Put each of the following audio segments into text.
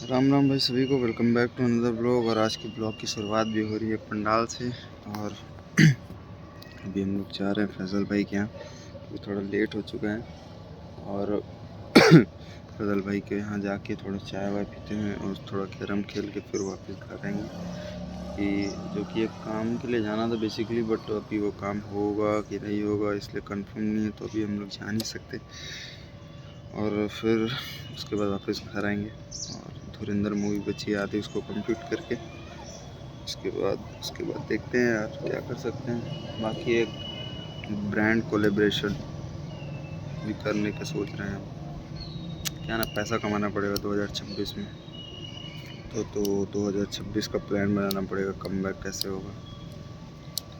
राम राम भाई सभी को, welcome back to another blog. और आज के ब्लॉग की शुरुआत भी हो रही है पंडाल से। और अभी हम लोग जा रहे हैं फैज़ल भाई के यहाँ। अभी थोड़ा लेट हो चुका है और फैज़ल भाई के यहाँ जाके थोड़ा चाय वाय पीते हैं और थोड़ा कैरम खेल के फिर वापस घर आएंगे। कि जो कि एक काम के लिए जाना था बेसिकली, बट अभी वो काम होगा कि नहीं होगा इसलिए कंफर्म नहीं है, तो अभी हम लोग जा नहीं सकते। और फिर उसके बाद वापस घर आएंगे और धुरंधर मूवी बची आती उसको कंप्लीट करके उसके बाद देखते हैं यार क्या कर सकते हैं। बाकी एक ब्रांड कोलेब्रेशन भी करने का सोच रहे हैं हम। क्या ना, पैसा कमाना पड़ेगा 2026 में। तो 2026 का प्लान बनाना पड़ेगा, कमबैक कैसे होगा।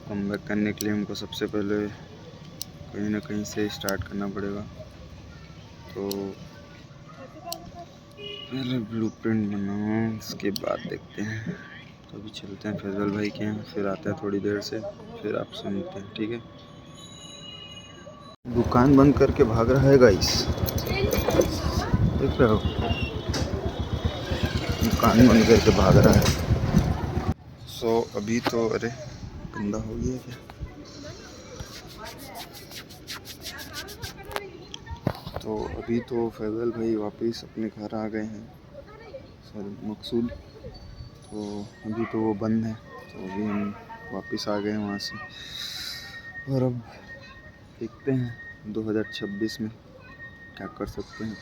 कमबैक करने के लिए हमको सबसे पहले कहीं ना कहीं से स्टार्ट करना पड़ेगा। तो पहले ब्लूप्रिंट बनाओ, उसके बाद देखते हैं। तो अभी चलते हैं फैज़ल भाई के यहाँ, फिर आते हैं थोड़ी देर से, फिर आपसे मिलते हैं, ठीक है। दुकान बंद करके भाग रहा है गाइस, देख रहे हो, दुकान बंद करके भाग रहा है। अभी तो अरे गंदा हो गया क्या। तो अभी तो फैज़ल भाई वापस अपने घर आ गए हैं, सॉरी मकसूद। तो अभी तो वो बंद है, तो अभी हम वापस आ गए हैं वहाँ से। और अब देखते हैं 2026 में क्या कर सकते हैं,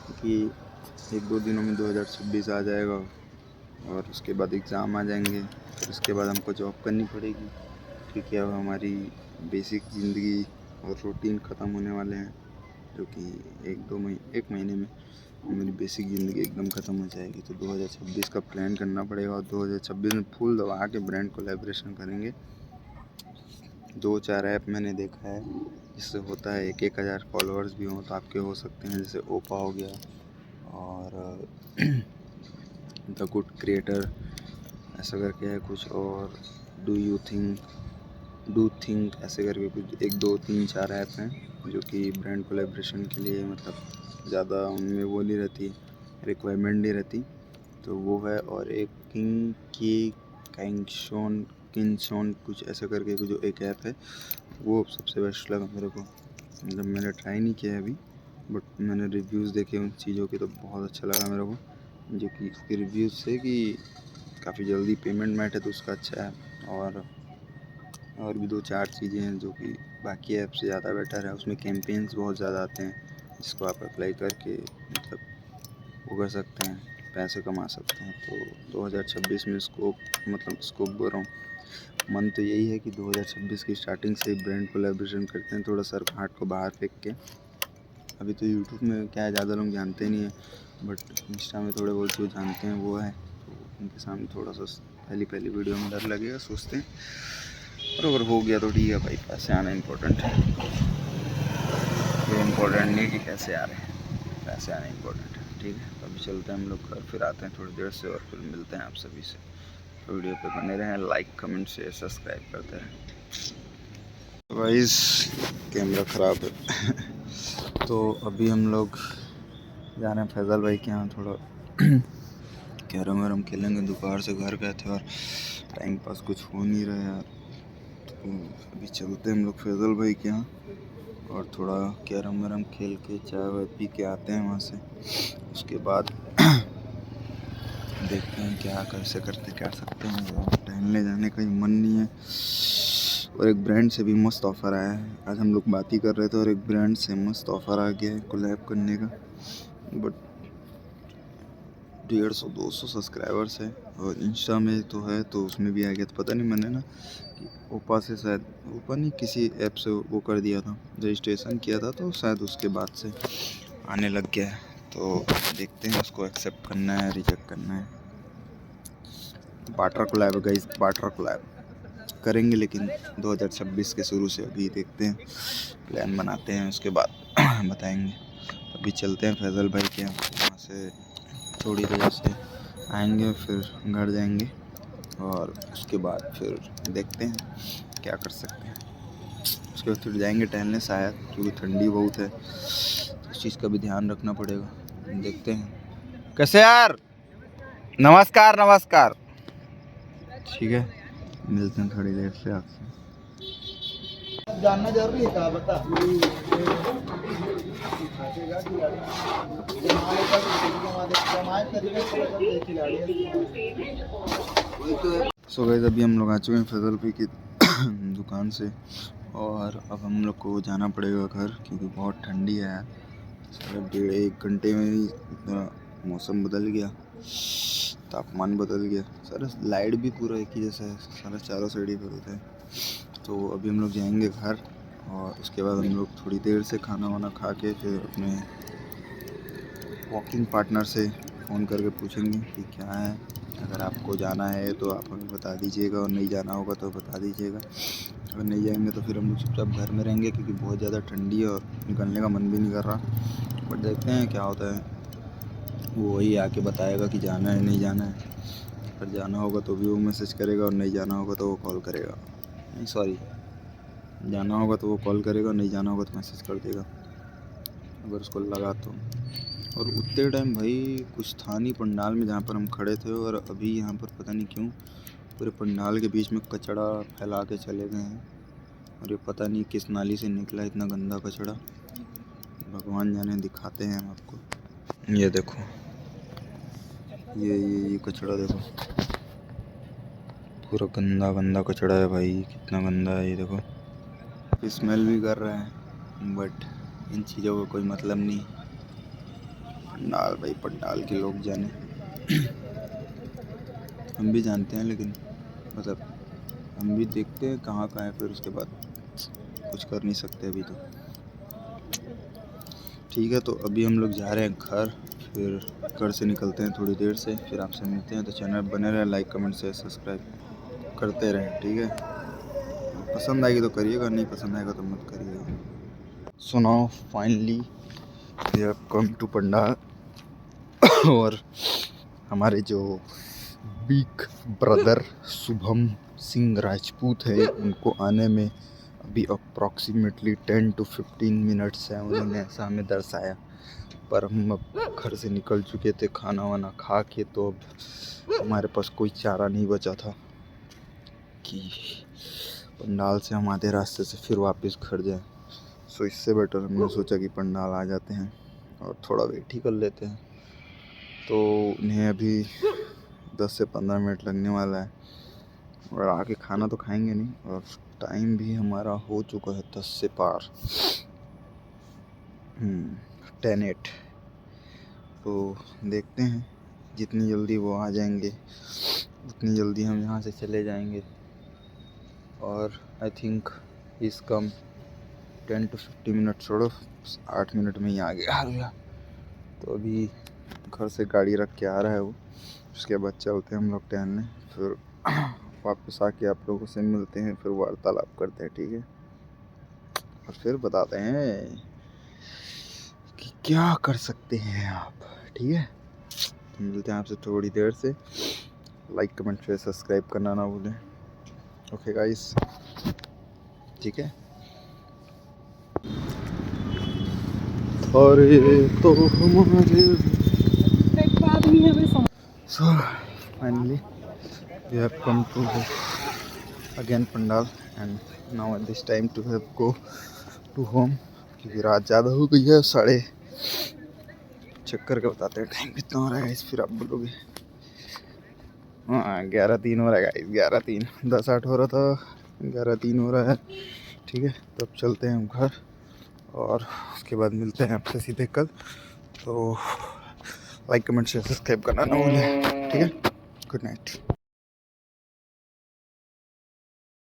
क्योंकि 1-2 दिनों में 2026 आ जाएगा और उसके बाद एग्ज़ाम आ जाएंगे। फिर उसके बाद हमको जॉब करनी पड़ेगी, क्योंकि अब हमारी बेसिक ज़िंदगी और रूटीन ख़त्म होने वाले हैं, जो कि 1 महीने में मेरी बेसिक ज़िंदगी एकदम ख़त्म हो जाएगी। तो 2026 का प्लान करना पड़ेगा और 2026 में फुल दबा के ब्रांड कोलैबोरेशन करेंगे। 2-4 ऐप मैंने देखा है जिससे होता है 1-1 हज़ार फॉलोअर्स भी हों तो आपके हो सकते हैं, जैसे ओपा हो गया और द गुड क्रिएटर ऐसा करके है कुछ, और डू थिंक ऐसे करके कुछ 1-2-3-4 ऐप हैं जो कि ब्रांड कोलैबोरेशन के लिए मतलब ज़्यादा उनमें वो नहीं रहती, रिक्वायरमेंट नहीं रहती। तो वो है, और एक किंगशॉन कुछ ऐसा करके कुछ जो एक ऐप है, वो सबसे बेस्ट लगा मेरे को। मतलब मैंने ट्राई नहीं किया है अभी, बट मैंने रिव्यूज़ देखे उन चीज़ों के तो बहुत अच्छा लगा मेरे को, जो कि उसके रिव्यूज़ से कि काफ़ी जल्दी पेमेंट मैट है तो उसका अच्छा है। और भी 2-4 चीज़ें हैं जो कि बाकी ऐप से ज़्यादा बेटर है। उसमें कैंपेन्स बहुत ज़्यादा आते हैं जिसको आप अप्लाई करके मतलब वो कर सकते हैं, पैसे कमा सकते हैं। तो 2026 में स्कोप बोल रहा हूँ, मन तो यही है कि 2026 की स्टार्टिंग से ब्रांड कोलैबोरेशन करते हैं, थोड़ा सर हाथ को बाहर फेंक के। अभी तो यूट्यूब में क्या है, ज़्यादा लोग जानते नहीं हैं, बट इंस्टा में थोड़े बहुत जो जानते हैं वो है, तो उनके सामने थोड़ा सा पहली वीडियो में डर लगेगा, सोचते हैं। और अगर हो गया तो ठीक है भाई, पैसे आना इम्पोर्टेंट है। ये इम्पोर्टेंट नहीं कि कैसे आ रहे हैं, पैसे आना इम्पोर्टेंट है, ठीक है। तो अभी चलते हैं हम लोग घर, फिर आते हैं थोड़ी देर से और फिर मिलते हैं आप सभी से। तो वीडियो पे बने रहें, लाइक कमेंट शेयर सब्सक्राइब करते रहें। गाइस कैमरा ख़राब है तो अभी हम लोग जा रहे हैं फैज़ल भाई के यहाँ, थोड़ा कैरम वैरम खेलेंगे। दोपहर से घर गए थे और टाइम पास कुछ हो नहीं रहा है यार, तो अभी चलते हैं हम लोग फैज़ल भाई के यहाँ और थोड़ा कैरम वैरम खेल के चाय वाय पी के आते हैं वहाँ से। उसके बाद देखते हैं क्या कैसे करते क्या सकते हैं। टहलने जाने का ही मन नहीं है, और एक ब्रांड से भी मस्त ऑफ़र आया है। आज हम लोग बात ही कर रहे थे और एक ब्रांड से मस्त ऑफ़र आ गया है कोलैब करने का, बट 150-200 सब्सक्राइबर्स है और इंस्टा में तो है, तो उसमें भी आ गया। तो पता नहीं, मैंने ना कि ओपा से शायद, ओपा नहीं किसी ऐप से वो कर दिया था, रजिस्ट्रेशन किया था, तो शायद उसके बाद से आने लग गया है। तो देखते हैं उसको एक्सेप्ट करना है रिजेक्ट करना है। Barter collab guys, barter collab करेंगे लेकिन 2026 के शुरू से। अभी देखते हैं, प्लान बनाते हैं, उसके बाद बताएंगे। अभी चलते हैं फैज़ल भाई के वहाँ से थोड़ी देर से आएंगे, फिर घर जाएंगे और उसके बाद फिर देखते हैं क्या कर सकते हैं। उसके बाद फिर जाएंगे टहलने शायद, क्योंकि ठंडी बहुत है, तो उस चीज़ का भी ध्यान रखना पड़ेगा। देखते हैं कैसे यार। नमस्कार नमस्कार। ठीक है, मिलते हैं थोड़ी देर से आपसे। जानना जरूरी है क्या बता। सो गाइस अभी हम लोग आ चुके हैं फजलपुर की दुकान से और अब हम लोग को जाना पड़ेगा घर क्योंकि बहुत ठंडी है यार। साढ़े डेढ़ एक घंटे में ही इतना मौसम बदल गया, तापमान बदल गया, सारा लाइट भी पूरा एक ही जैसा है, सारा चारों साइड ही बदलता है। तो अभी हम लोग जाएंगे घर और उसके बाद हम लोग थोड़ी देर से खाना वाना खा के फिर अपने वॉकिंग पार्टनर से फ़ोन करके पूछेंगे कि क्या है। अगर आपको जाना है तो आप हमें बता दीजिएगा और नहीं जाना होगा तो बता दीजिएगा। अगर नहीं जाएंगे तो फिर हम लोग चुपचाप घर में रहेंगे क्योंकि बहुत ज़्यादा ठंडी है और निकलने का मन भी नहीं कर रहा। बट देखते हैं क्या होता है, वो वही आके बताएगा कि जाना है नहीं जाना है। अगर जाना होगा तो भी वो मैसेज करेगा और नहीं जाना होगा तो वो कॉल करेगा। नहीं सॉरी, जाना होगा तो वो कॉल करेगा, नहीं जाना होगा तो मैसेज कर देगा अगर उसको लगा तो। और उतने टाइम भाई कुछ था नहीं पंडाल में जहाँ पर हम खड़े थे, और अभी यहाँ पर पता नहीं क्यों पूरे पंडाल के बीच में कचड़ा फैला के चले गए हैं। और ये पता नहीं किस नाली से निकला इतना गंदा कचड़ा, भगवान जाने। दिखाते हैं हम आपको, ये देखो ये कचड़ा देखो, पूरा गंदा गंदा कचड़ा है भाई, कितना गंदा है ये देखो। स्मेल भी कर रहा है बट इन चीज़ों का कोई मतलब नहीं। पंडाल भाई, पंडाल के लोग जाने हम भी जानते हैं, लेकिन मतलब हम भी देखते हैं कहाँ का है, फिर उसके बाद कुछ कर नहीं सकते अभी तो। ठीक है, तो अभी हम लोग जा रहे हैं घर, फिर घर से निकलते हैं थोड़ी देर से, फिर आपसे मिलते हैं। तो चैनल बने रहे, लाइक कमेंट से सब्सक्राइब करते रहें। ठीक है, पसंद आएगी तो करिएगा, नहीं पसंद आएगा तो मत करिएगा। So now finally we have come to pandal और हमारे जो बिग ब्रदर शुभम सिंह राजपूत है, उनको आने में अभी अप्रॉक्सीमेटली 10 to 15 मिनट्स है, उन्होंने ऐसा हमें दर्शाया। पर हम अब घर से निकल चुके थे खाना वाना खा के, तो अब हमारे पास कोई चारा नहीं बचा था कि पंडाल से हम आधे रास्ते से फिर वापस घर जाएं। सो इससे बेटर हमने सोचा कि पंडाल आ जाते हैं और थोड़ा वेट ही कर लेते हैं। तो उन्हें अभी 10 से 15 मिनट लगने वाला है और आके खाना तो खाएंगे नहीं, और टाइम भी हमारा हो चुका है 10 से पार 10:08। तो देखते हैं जितनी जल्दी वो आ जाएंगे उतनी जल्दी हम यहाँ से चले जाएंगे। और आई थिंक इस कम 10 to 15 मिनट छोड़ो, 8 मिनट में ही आ गया। तो अभी घर से गाड़ी रख के आ रहा है वो, उसके बाद चलते हैं हम लोग टहलने, फिर वापस आके आप लोगों से मिलते हैं, फिर वार्तालाप करते हैं। ठीक है, और फिर बताते हैं कि क्या कर सकते हैं आप। ठीक है, तो मिलते हैं आपसे थोड़ी देर से। लाइक कमेंट शेयर सब्सक्राइब करना ना भूलें। ओके गाइस, ठीक है। और ये तो हमारे so finally we have come to again Pandal and now at this time to have go to home क्योंकि रात ज़्यादा हो गई है। साढ़े चेक करके बताते हैं टाइम कितना हो रहा है, फिर आप बोलोगे। हाँ 11:03 हो रहा है, 11:03, 10:08 हो रहा था, 11:03 हो रहा है। ठीक है, तो अब चलते हैं हम घर और उसके बाद मिलते हैं आपसे सीधे कल। तो लाइक कमेंट शेयर सब्सक्राइब करना ना भूलें। ठीक है, गुड नाइट।